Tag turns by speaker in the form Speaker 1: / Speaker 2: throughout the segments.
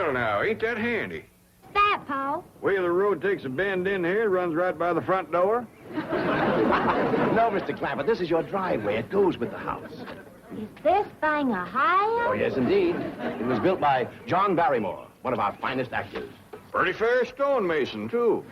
Speaker 1: Well, now, ain't that handy?
Speaker 2: That, Paul?
Speaker 1: Way the road takes a bend in here, runs right by the front door.
Speaker 3: No, Mr. Clampett, this is your driveway. It goes with the house.
Speaker 2: Is this thing a high?
Speaker 3: Oh, yes, indeed. It was built by John Barrymore, one of our finest actors.
Speaker 1: Pretty fair stonemason, too.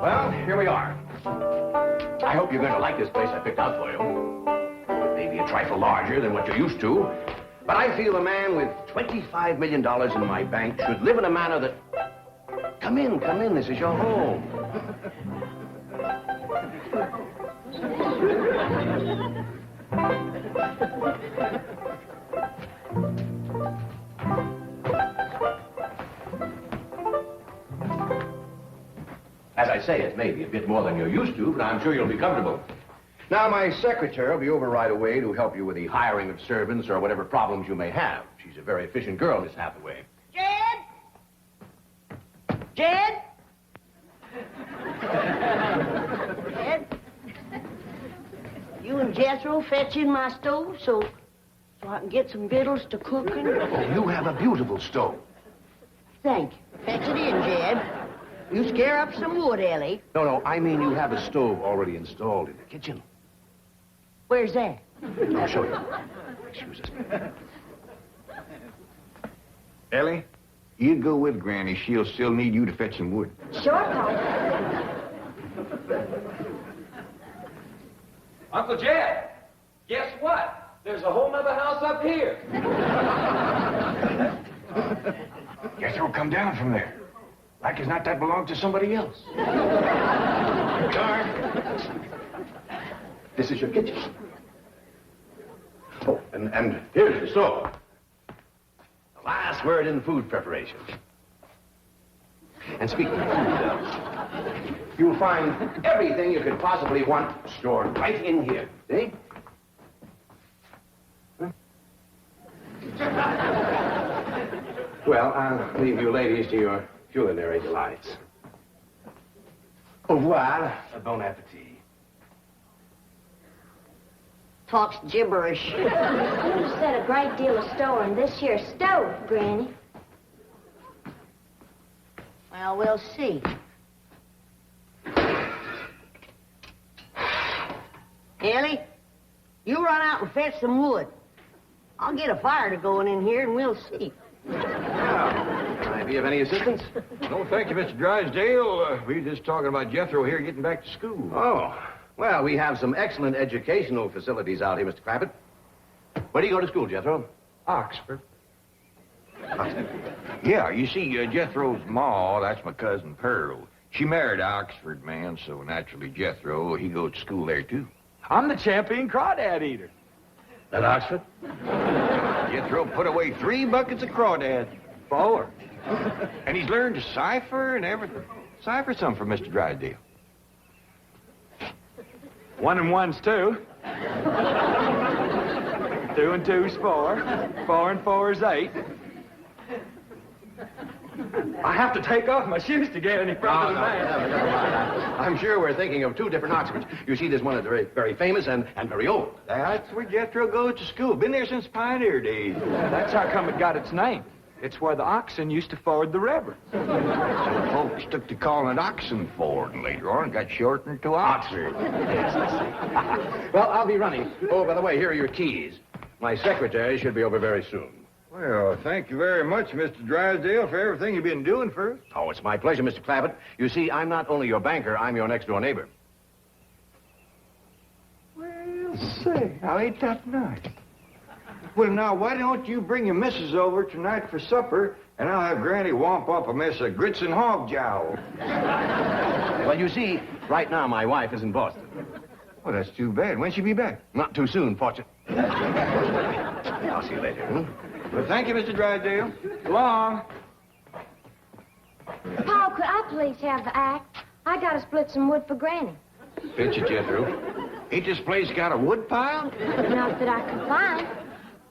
Speaker 3: Well, here we are. I hope you're going to like this place I picked out for you. It may be a trifle larger than what you're used to, but I feel a man with $25 million in my bank should live in a manner that... Come in, this is your home. As I say, it may be a bit more than you're used to, but I'm sure you'll be comfortable. Now, my secretary will be over right away to help you with the hiring of servants or whatever problems you may have. She's a very efficient girl, Miss Hathaway.
Speaker 4: Jed? Jed? Jed? You and Jethro fetch in my stove so I can get some victuals to cooking?
Speaker 3: Oh, you have a beautiful stove.
Speaker 4: Thank you. Fetch it in, Jed. You scare up some wood, Ellie.
Speaker 3: No, I mean you have a stove already installed in the kitchen.
Speaker 4: Where's that?
Speaker 3: I'll show you. Excuse us.
Speaker 1: Ellie, you go with Granny. She'll still need you to fetch some wood.
Speaker 2: Sure, Paul.
Speaker 5: Uncle Jed, guess what? There's a whole nother house up here.
Speaker 1: Jethro, come down from there. Like as not that belonged to somebody else.
Speaker 3: This is your kitchen. Oh, and here's the stove. The last word in food preparation. And speaking of food, you'll find everything you could possibly want stored right in here. See? Well, I'll leave you ladies to your culinary delights. Au revoir. Bon appetit.
Speaker 4: Talks gibberish.
Speaker 2: You set a great deal of store in this here stove, Granny.
Speaker 4: Well, we'll see. Ellie, you run out and fetch some wood. I'll get a fire to going in here and we'll see.
Speaker 3: Can I be of any assistance?
Speaker 1: No, thank you, Mr. Drysdale. We were just talking about Jethro here getting back to school.
Speaker 3: Oh, well, we have some excellent educational facilities out here, Mr. Clampett. Where do you go to school, Jethro?
Speaker 1: Oxford. Yeah, you see, Jethro's ma, that's my cousin Pearl. She married an Oxford man, so naturally Jethro, he goes to school there, too.
Speaker 5: I'm the champion crawdad eater.
Speaker 3: At Oxford?
Speaker 1: Jethro put away 3 buckets of crawdads.
Speaker 5: 4.
Speaker 1: And he's learned to cipher and everything. Cipher some for Mr. Drysdale.
Speaker 5: 1 and 1's 2. 2 and 2's 4. 4 and 4's 8. I have to take off my shoes to get any further than that.
Speaker 3: Never mind. I'm sure we're thinking of 2 different Oxfords. You see, there's one that's very, very famous and very old.
Speaker 1: That's where Jethro goes to school. Been there since pioneer days.
Speaker 5: That's how come it got its name. It's where the oxen used to ford the river.
Speaker 1: Some folks took to calling it Oxen Ford, and later on got shortened to Oxford.
Speaker 3: Well, I'll be running. Oh, by the way, here are your keys. My secretary should be over very soon.
Speaker 1: Well, thank you very much, Mr. Drysdale, for everything you've been doing for us.
Speaker 3: Oh, it's my pleasure, Mr. Clampett. You see, I'm not only your banker, I'm your next-door neighbor.
Speaker 1: Well, say, now ain't that nice? Well, now, why don't you bring your missus over tonight for supper, and I'll have Granny womp up a mess of grits and hog jowl.
Speaker 3: Well, you see, right now my wife is in Boston.
Speaker 1: Well, that's too bad. When'll she be back?
Speaker 3: Not too soon, fortunately. I'll see you later.
Speaker 1: Well, thank you, Mr. Drysdale. So long.
Speaker 2: Paul, could I please have the axe? I gotta split some wood for Granny.
Speaker 1: Pinch it, Jethro. Ain't this place got a wood pile?
Speaker 2: Not that I could find.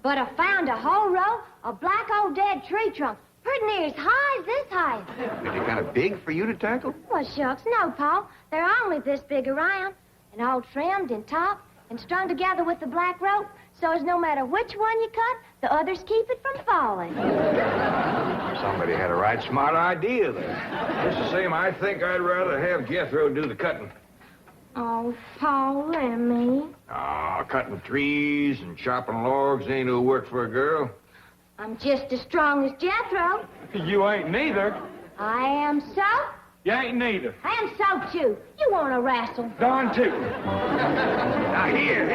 Speaker 2: But I found a whole row of black old dead tree trunks, pretty near as high as this height.
Speaker 1: Is it kind of big for you to tackle?
Speaker 2: Well, shucks, no, Paul. They're only this big around, and all trimmed and topped and strung together with the black rope so as no matter which one you cut, the others keep it from falling.
Speaker 1: Somebody had a right smart idea there. Just the same, I think I'd rather have Jethro do the cutting.
Speaker 2: Oh, Paul, let me.
Speaker 1: Cutting trees and chopping logs ain't no work for a girl.
Speaker 2: I'm just as strong as Jethro.
Speaker 5: You ain't neither.
Speaker 2: I am so.
Speaker 5: You ain't neither.
Speaker 2: I am so, too. You want to wrestle?
Speaker 5: Darn too.
Speaker 1: Now, here.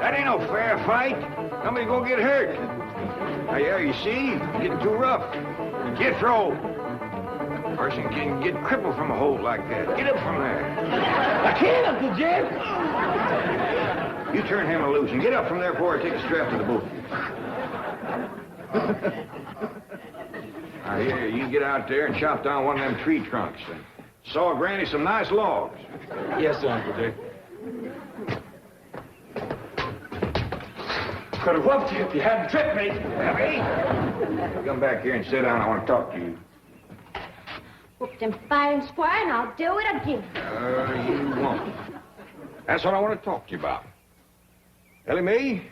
Speaker 1: That ain't no fair fight. Somebody's gonna get hurt. Now, yeah, you see? You're getting too rough. Jethro. A person can get crippled from a hold like that. Get up from there.
Speaker 5: I can't, Uncle Jed.
Speaker 1: You turn him loose and get up from there before I take a strap to the boot. Now, here, you get out there and chop down one of them tree trunks and saw Granny some nice logs.
Speaker 5: Yes, sir, Uncle Jed. Could have whooped you if you hadn't tripped me.
Speaker 1: Abby, come back here and sit down. I want to talk to you.
Speaker 2: Whooped him fair and square, and I'll do it again.
Speaker 1: You won't. That's what I want to talk to you about. Ellie Mae,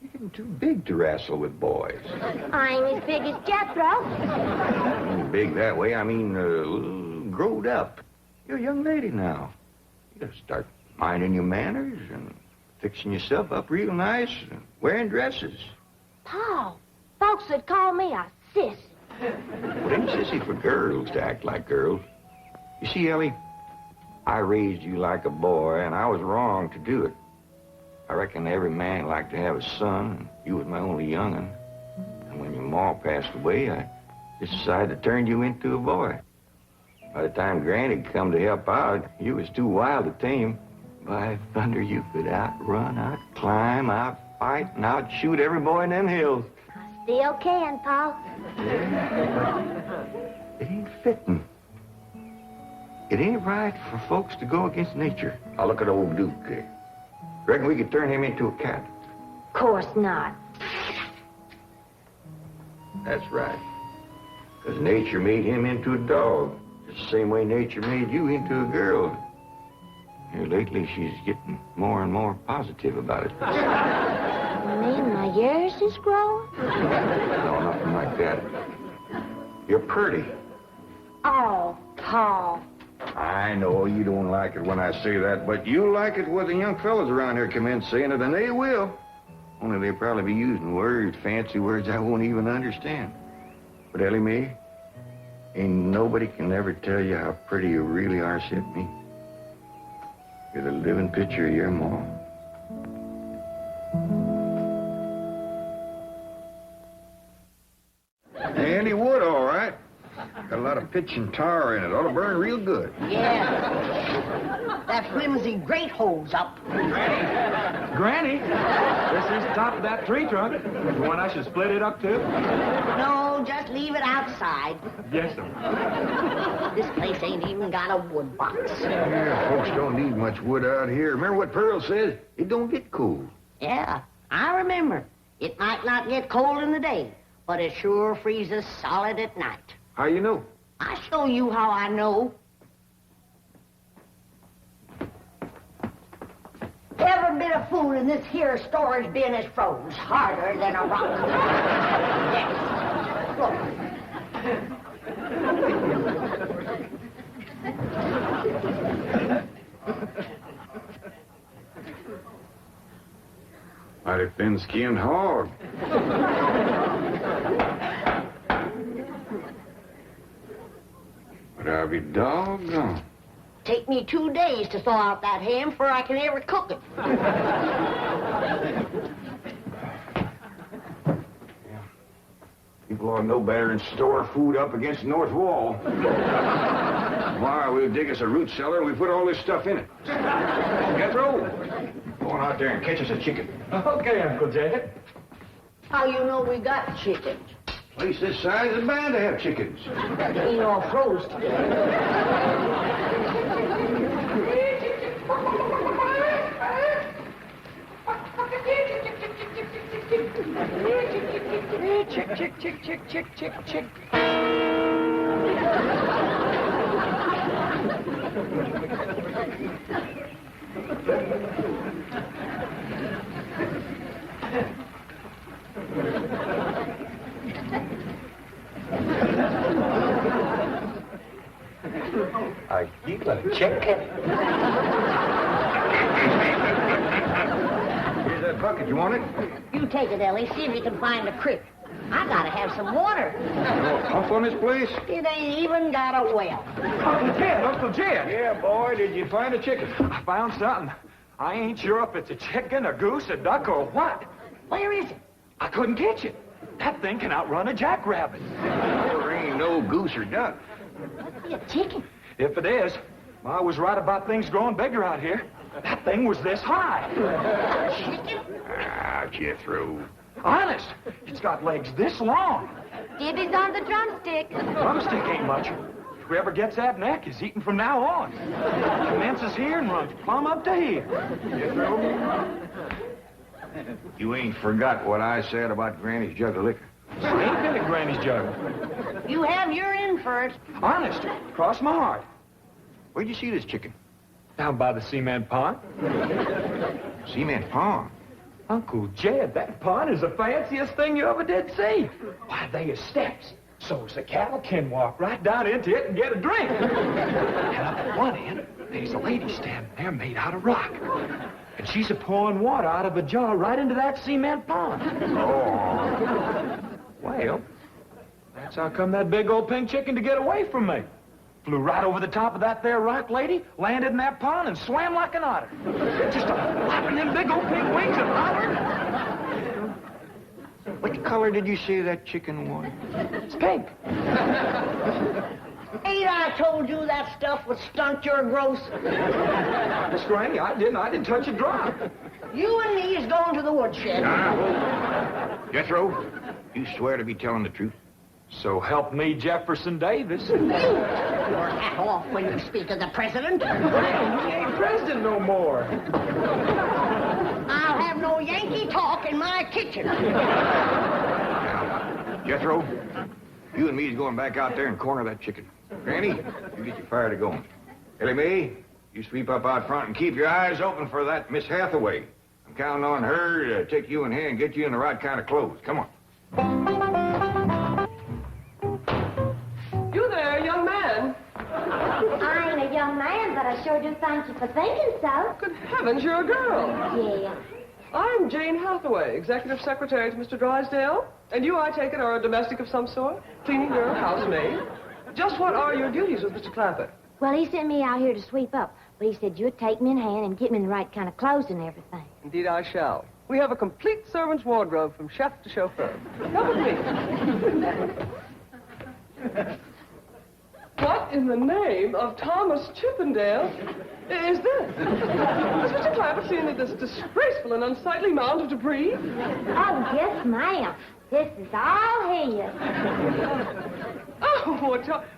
Speaker 1: you're getting too big to wrestle with boys.
Speaker 2: I ain't as big as Jethro.
Speaker 1: Big that way, I mean, growed up. You're a young lady now. You gotta start minding your manners and fixing yourself up real nice and wearing dresses.
Speaker 2: Paul, folks would call me a sis.
Speaker 1: It ain't sissy for girls to act like girls. You see, Ellie, I raised you like a boy, and I was wrong to do it. I reckon every man liked to have a son, and you was my only young'un. And when your ma passed away, I just decided to turn you into a boy. By the time Granny come to help out, you was too wild to tame. By thunder, you could outrun, outclimb, outfight, and outshoot every boy in them hills.
Speaker 2: I still can, Paul.
Speaker 1: It ain't fitting. It ain't right for folks to go against nature. Now look at old Duke. Reckon we could turn him into a cat.
Speaker 2: Of course not.
Speaker 1: That's right. Because nature made him into a dog. Just the same way nature made you into a girl. Here lately, she's getting more and more positive about it.
Speaker 2: You mean my years is growing?
Speaker 1: No, nothing like that. You're pretty.
Speaker 2: Oh, Paul.
Speaker 1: I know you don't like it when I say that, but you like it when the young fellas around here come in saying it, and they will. Only they'll probably be using words, fancy words I won't even understand. But Ellie Mae, ain't nobody can ever tell you how pretty you really are, except me. You're the living picture of your ma. Handy wood, all right. Got a lot of pitch and tar in it. Ought to burn real good.
Speaker 4: Yeah. That flimsy grate holds up.
Speaker 5: Granny, this is the top of that tree trunk. You want I should split it up, too?
Speaker 4: No, just leave it outside.
Speaker 5: Yes, sir.
Speaker 4: This place ain't even got a wood box.
Speaker 1: Yeah, folks don't need much wood out here. Remember what Pearl says? It don't get cold.
Speaker 4: Yeah, I remember. It might not get cold in the day, but it sure freezes solid at night.
Speaker 1: How you know?
Speaker 4: I'll show you how I know. Every bit of food in this here storage bin is froze harder than a rock. Yes.
Speaker 1: Look. Mighty thin-skinned hog. But I'll be doggone.
Speaker 4: Take me 2 days to thaw out that ham before I can ever cook it.
Speaker 1: People ought to know better than store food up against the north wall. Tomorrow we'll dig us a root cellar and we put all this stuff in it. Jethro, go on out there and catch us a chicken.
Speaker 5: Okay, Uncle Jed.
Speaker 4: How you know we got chickens?
Speaker 1: Place this size is bound to have chickens.
Speaker 4: They ain't all froze today.
Speaker 5: Chick, chick, chick, chick, chick, chick, chick.
Speaker 1: Are you a chicken? Here's that bucket. You want it?
Speaker 4: You take it, Ellie. See if you can find a creek. I gotta have some water.
Speaker 1: Off on this place?
Speaker 4: It ain't even got a well.
Speaker 5: Uncle Jed.
Speaker 1: Yeah, boy. Did you find a chicken?
Speaker 5: I found something. I ain't sure if it's a chicken, a goose, a duck, or what.
Speaker 4: Where is it?
Speaker 5: I couldn't catch it. That thing can outrun a jackrabbit.
Speaker 1: There ain't no goose or duck.
Speaker 4: Must be a chicken.
Speaker 5: If it is, I was right about things growing bigger out here. That thing was this high.
Speaker 4: Chicken?
Speaker 1: Ah, Jethro.
Speaker 5: Honest, it's got legs this long.
Speaker 2: Gibby's on the drumstick.
Speaker 5: Drumstick ain't much. Whoever gets that neck is eating from now on. Commences here and runs plumb up to here.
Speaker 1: Jethro, you ain't forgot what I said about Granny's jug of liquor.
Speaker 5: I ain't been at Granny's jug.
Speaker 4: You have your in first.
Speaker 5: Honest, cross my heart.
Speaker 1: Where'd you see this chicken?
Speaker 5: Down by the cement pond.
Speaker 1: Cement pond.
Speaker 5: Uncle Jed, that pond is the fanciest thing you ever did see. Why, they are steps. So's the cattle can walk right down into it and get a drink. And up at one end, there's a lady standing there made out of rock. And she's a-pouring water out of a jar right into that cement pond.
Speaker 1: Oh.
Speaker 5: Well, that's how come that big old pink chicken to get away from me. Flew right over the top of that there rock lady, landed in that pond, and swam like an otter. Just flapping them big old pink wings and hollering.
Speaker 1: What color did you say that chicken was?
Speaker 5: It's pink.
Speaker 4: Ain't I told you that stuff would stunt your growth?
Speaker 5: Miss Granny, I didn't touch a drop.
Speaker 4: You and me is going to the woodshed.
Speaker 1: Jethro, you swear to be telling the truth?
Speaker 5: So help me, Jefferson Davis.
Speaker 4: Your hat off when you speak of the president.
Speaker 5: He ain't president no more.
Speaker 4: I'll have no Yankee talk in my kitchen.
Speaker 1: Jethro, you and me's going back out there and corner that chicken. Granny, you get your fire to going. Ellie Mae, you sweep up out front and keep your eyes open for that Miss Hathaway. I'm counting on her to take you in hand and get you in the right kind of clothes. Come on.
Speaker 6: You there, young man.
Speaker 2: I ain't a young man, but I sure do thank you for thinking so.
Speaker 6: Good heavens, you're a girl.
Speaker 2: Yeah.
Speaker 6: I'm Jane Hathaway, executive secretary to Mr. Drysdale. And you, I take it, are a domestic of some sort? Cleaning girl, housemaid? Just what are your duties with Mr. Clampett?
Speaker 2: Well, he sent me out here to sweep up, but he said you'd take me in hand and get me in the right kind of clothes and everything.
Speaker 6: Indeed, I shall. We have a complete servant's wardrobe from chef to chauffeur. Come with me. What in the name of Thomas Chippendale is this? Has Mr. Clampett seen this disgraceful and unsightly mound of debris?
Speaker 2: Oh, yes, ma'am. This is all his.
Speaker 6: Oh,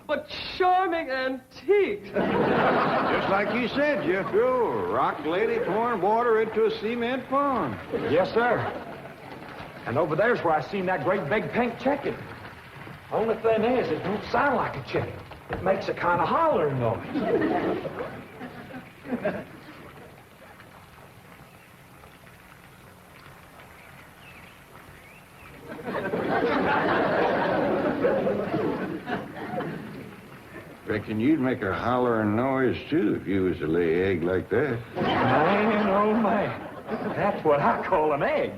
Speaker 6: what charming antiques.
Speaker 1: Just like you said, Jethro. A rock lady pouring water into a cement pond.
Speaker 5: Yes, sir. And over there's where I seen that great big pink chicken. Only thing is, it don't sound like a chicken. It makes a kind of hollering noise.
Speaker 1: Reckon you'd make a hollering noise, too, if you was to lay egg like that.
Speaker 5: Man, oh, man. That's what I call an egg.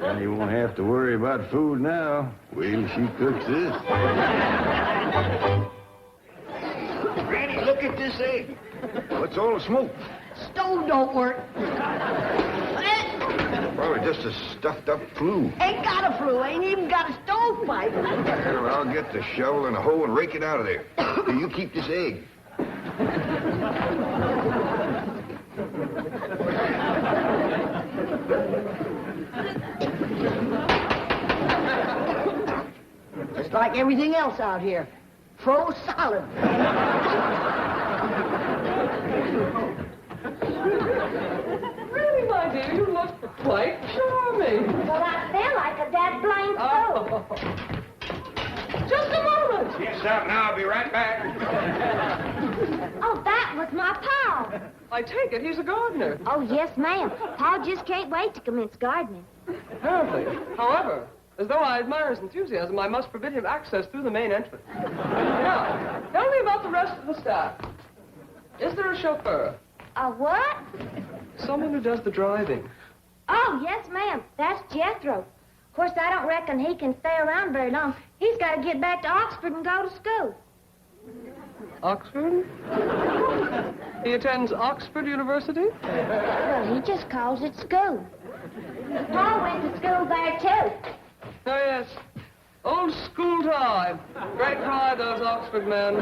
Speaker 1: And you won't have to worry about food now. Wait till she cooks this. Granny, look at this egg. What's all the smoke?
Speaker 4: Stove don't work.
Speaker 1: Probably just a stuffed-up flue.
Speaker 4: Ain't got a flue. Ain't even got a stovepipe.
Speaker 1: Well, I'll get the shovel and a hoe and rake it out of there. You keep this egg.
Speaker 4: Just like everything else out here. Froze solid.
Speaker 6: Really, my dear, you look quite charming.
Speaker 2: Well, I feel like a dead blind
Speaker 6: Oh. Just a moment.
Speaker 1: Yes, out now. I'll be right back.
Speaker 2: Oh, that was my Pa.
Speaker 6: I take it he's a gardener.
Speaker 2: Oh, yes, ma'am. Pa just can't wait to commence gardening.
Speaker 6: Apparently. However, As though I admire his enthusiasm, I must forbid him access through the main entrance. Now, tell me about the rest of the staff. Is there a chauffeur?
Speaker 2: A what?
Speaker 6: Someone who does the driving.
Speaker 2: Oh, yes, ma'am. That's Jethro. Of course, I don't reckon he can stay around very long. He's got to get back to Oxford and go to school.
Speaker 6: Oxford? He attends Oxford University?
Speaker 2: Well, he just calls it school. Paul went to school there, too.
Speaker 6: Oh, yes. Old school time. Great pride, those Oxford men.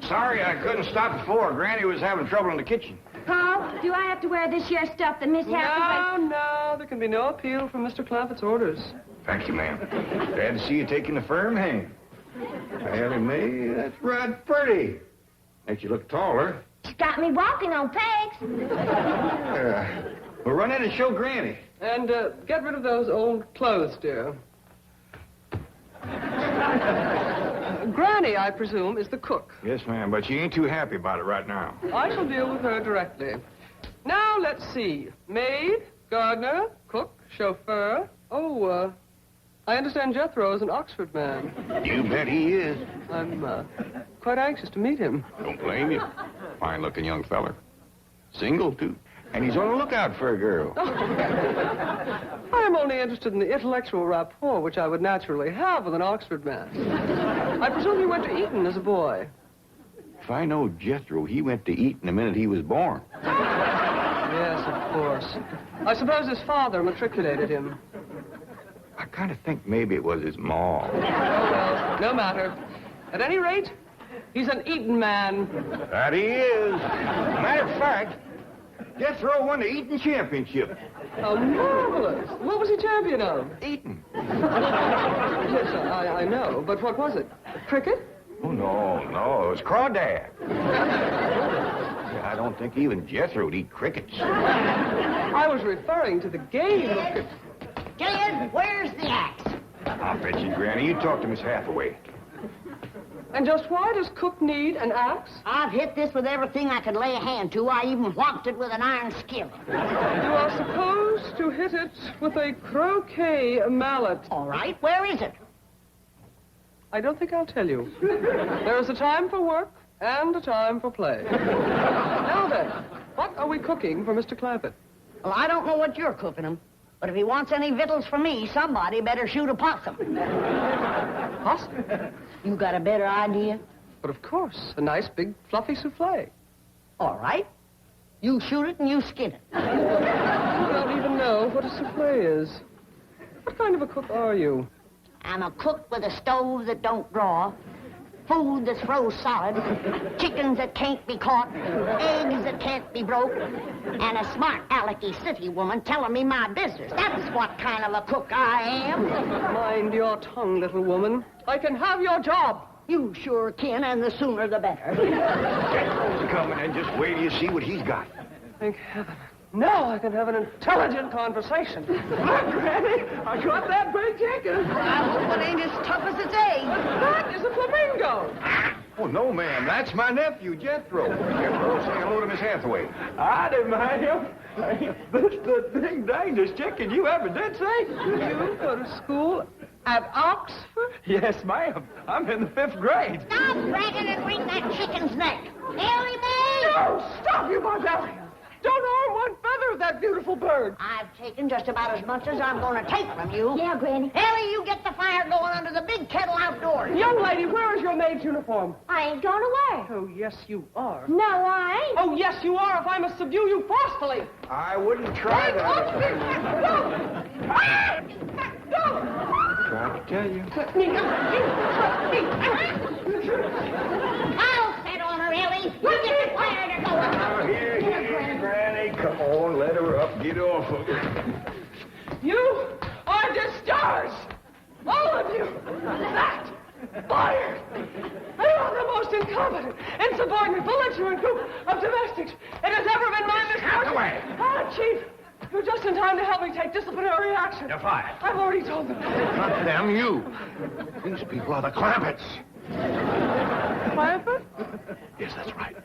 Speaker 1: Sorry I couldn't stop before. Granny was having trouble in the kitchen.
Speaker 2: Paul, do I have to wear this here stuff that Miss Hathaway...
Speaker 6: No, there can be no appeal from Mr. Clampetts' orders.
Speaker 1: Thank you, ma'am. Glad to see you taking a firm hand. Ellie Mae, that's right pretty. Makes you look taller.
Speaker 2: She's got me walking on pegs.
Speaker 1: We'll run in and show Granny.
Speaker 6: And get rid of those old clothes, dear. Granny, I presume, is the cook.
Speaker 1: Yes, ma'am, but she ain't too happy about it right now.
Speaker 6: I shall deal with her directly. Now, let's see. Maid, gardener, cook, chauffeur. Oh, I understand Jethro is an Oxford man.
Speaker 1: You bet he is.
Speaker 6: I'm quite anxious to meet him.
Speaker 1: Don't blame you. Fine-looking young feller. Single, too. And he's on the lookout for a girl.
Speaker 6: I am only interested in the intellectual rapport which I would naturally have with an Oxford man. I presume he went to Eton as a boy.
Speaker 1: If I know Jethro, he went to Eton the minute he was born.
Speaker 6: Yes, of course. I suppose his father matriculated him.
Speaker 1: I kind of think maybe it was his ma.
Speaker 6: Oh, well, no matter. At any rate, he's an Eton man.
Speaker 1: That he is. Matter of fact, Jethro won the Eton championship.
Speaker 6: How marvelous. What was he champion of?
Speaker 1: Eton.
Speaker 6: Yes, I know. But what was it? Cricket?
Speaker 1: Oh, no, it was crawdad. I don't think even Jethro'd eat crickets.
Speaker 6: I was referring to the game of cricket.
Speaker 4: Gillian, where's the axe?
Speaker 1: I'll bet you, Granny. You talk to Miss Hathaway.
Speaker 6: And just why does Cook need an axe?
Speaker 4: I've hit this with everything I could lay a hand to. I even whopped it with an iron skillet.
Speaker 6: You are supposed to hit it with a croquet mallet.
Speaker 4: All right, where is it?
Speaker 6: I don't think I'll tell you. There is a time for work and a time for play. Now then, what are we cooking for Mr. Clampett?
Speaker 4: Well, I don't know what you're cooking him, but if he wants any victuals from me, somebody better shoot a possum.
Speaker 6: Possum?
Speaker 4: You got a better idea?
Speaker 6: But of course, a nice big fluffy souffle.
Speaker 4: All right. You shoot it and you skin it.
Speaker 6: You don't even know what a souffle is. What kind of a cook are you?
Speaker 4: I'm a cook with a stove that don't draw, food that's froze solid, chickens that can't be caught, eggs that can't be broke, and a smart alecky city woman telling me my business. That's what kind of a cook I am.
Speaker 6: Mind your tongue, little woman. I can have your job.
Speaker 4: You sure can, and the sooner the better.
Speaker 1: Jethro's coming, and just wait till you see what he's got.
Speaker 6: Thank heaven. Now I can have an intelligent conversation.
Speaker 5: Granny, I got that big chicken.
Speaker 4: I hope it ain't as tough as its egg.
Speaker 6: That is a flamingo.
Speaker 1: Oh, no, ma'am. That's my nephew, Jethro. Jethro, say hello to Miss Hathaway.
Speaker 5: Howdy, ma'am. This is the big dangest chicken you ever did see.
Speaker 6: You go to school at Oxford?
Speaker 5: Yes, ma'am. I'm in the 5th grade.
Speaker 4: Stop bragging and wring that chicken's neck. Ellie Mae!
Speaker 6: No, stop, you barbarian. Don't harm one feather of that beautiful bird.
Speaker 4: I've taken just about as much as I'm going to take from you.
Speaker 2: Yeah, Granny.
Speaker 4: Ellie, you get the fire going under the big kettle outdoors.
Speaker 6: Young lady, where is your maid's uniform?
Speaker 2: I ain't going to wear.
Speaker 6: Oh, yes, you are.
Speaker 2: No, I ain't.
Speaker 6: Oh, yes, you are, if I must subdue you forcefully.
Speaker 1: I wouldn't try that. Tried to tell you.
Speaker 4: I'll set on her, Ellie. You get the fire to go.
Speaker 1: Here, Granny. Come on, let her up. Get off of her.
Speaker 6: You are discharged. All of you. That. Fired. You are the most incompetent, insubordinate, belligerent group of domestics it has ever been my misfortune.
Speaker 3: Hathaway.
Speaker 6: Ah, Chief. You're just in time to help me take disciplinary action.
Speaker 3: You're fired.
Speaker 6: I've already told them.
Speaker 3: Not them, you. These people are the Clampetts.
Speaker 6: Clampett?
Speaker 3: Yes, that's right.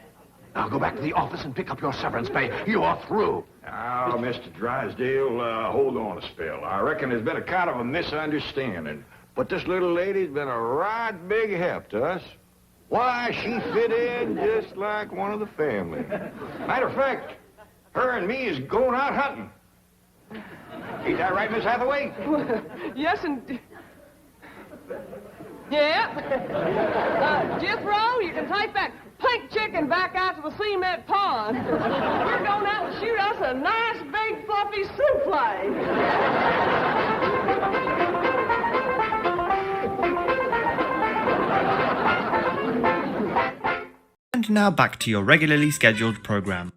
Speaker 3: Now go back to the office and pick up your severance pay. You are through.
Speaker 1: Now, Mr. Drysdale, hold on a spell. I reckon there's been a kind of a misunderstanding. But this little lady's been a right big help to us. Why, she fit in just like one of the family. Matter of fact, her and me is going out hunting. Ain't that right, Miss Hathaway?
Speaker 6: Yes, and... Yeah. Jethro, you can take that pink chicken back out to the cement pond. We're going out and shoot us a nice, big, fluffy souffle.
Speaker 7: And now back to your regularly scheduled programme.